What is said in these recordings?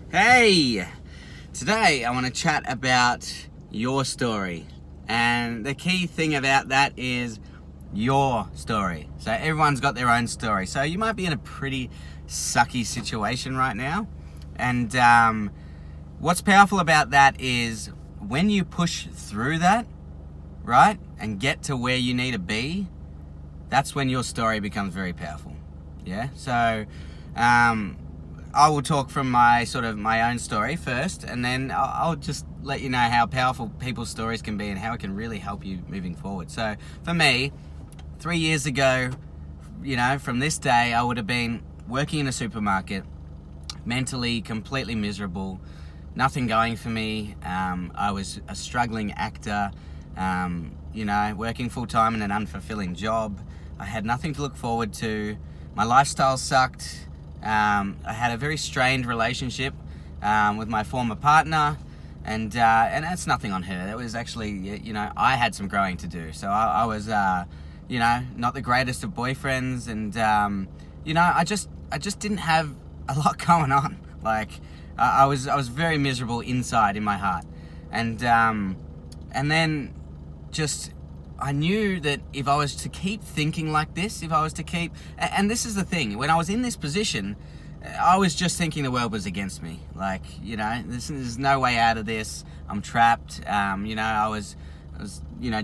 Hey! Today I want to chat about your story. And the key thing about that is your story. So everyone's got their own story. So you might be in a pretty sucky situation right now. And what's powerful about that is when you push through that, right, and get to where you need to be, that's when your story becomes very powerful. Yeah? So I will talk from my own story first, and then I'll just let you know how powerful people's stories can be and how it can really help you moving forward. So for me, 3 years ago, from this day, I would have been working in a supermarket, mentally completely miserable, nothing going for me. I was a struggling actor, working full time in an unfulfilling job. I had nothing to look forward to. My lifestyle sucked. I had a very strained relationship with my former partner, and that's nothing on her. That was actually, I had some growing to do. So I was, not the greatest of boyfriends, and I just didn't have a lot going on. Like I was very miserable inside in my heart, and then just. I knew that if I was to keep thinking like this, and this is the thing, when I was in this position, I was just thinking the world was against me. Like, there's no way out of this. I'm trapped. I was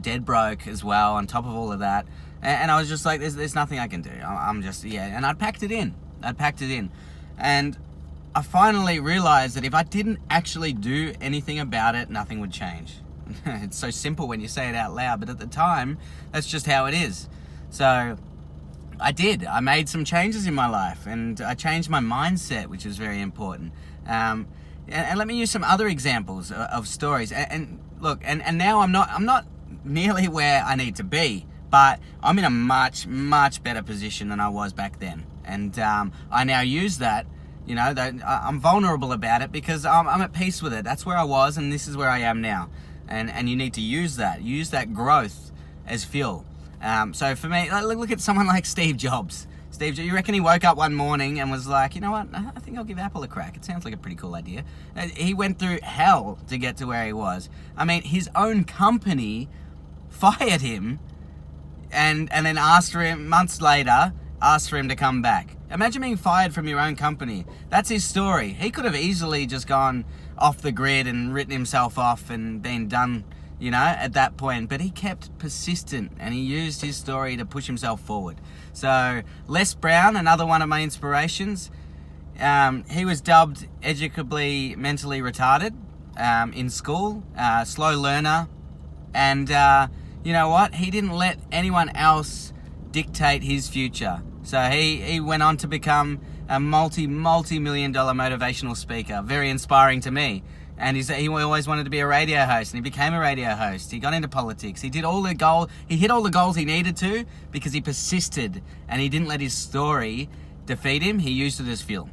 dead broke as well on top of all of that. And I was just like, there's nothing I can do. I'm just, and I'd packed it in. And I finally realized that if I didn't actually do anything about it, nothing would change. It's so simple when you say it out loud, but at the time, that's just how it is. So I did. I made some changes in my life, and I changed my mindset, which is very important. And let me use some other examples of stories. And look, and now I'm not nearly where I need to be, but I'm in a much, much better position than I was back then. And I now use that. I'm vulnerable about it because I'm at peace with it. That's where I was, and this is where I am now. And you need to use that growth as fuel. So for me, look at someone like Steve Jobs. You reckon he woke up one morning and was like, you know what, I think I'll give Apple a crack. It sounds like a pretty cool idea. He went through hell to get to where he was. I mean, his own company fired him and then months later, asked for him to come back. Imagine being fired from your own company. That's his story. He could have easily just gone off the grid and written himself off and been done, at that point. But he kept persistent and he used his story to push himself forward. So Les Brown, another one of my inspirations, he was dubbed educably mentally retarded in school, slow learner. And you know what? He didn't let anyone else dictate his future. So he went on to become a multi-million dollar motivational speaker. Very inspiring to me. And he always wanted to be a radio host, and he became a radio host. He got into politics. He hit all the goals he needed to because he persisted and he didn't let his story defeat him. He used it as fuel.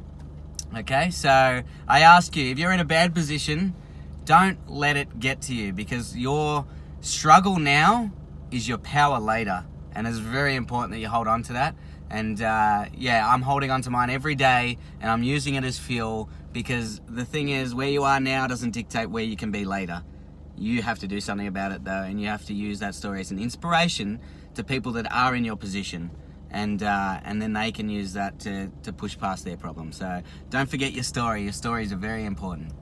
Okay, so I ask you, if you're in a bad position, don't let it get to you, because your struggle now is your power later. And it's very important that you hold on to that. And I'm holding on to mine every day, and I'm using it as fuel, because the thing is, where you are now doesn't dictate where you can be later. You have to do something about it though, and you have to use that story as an inspiration to people that are in your position, and then they can use that to push past their problems. So don't forget your story. Your stories are very important.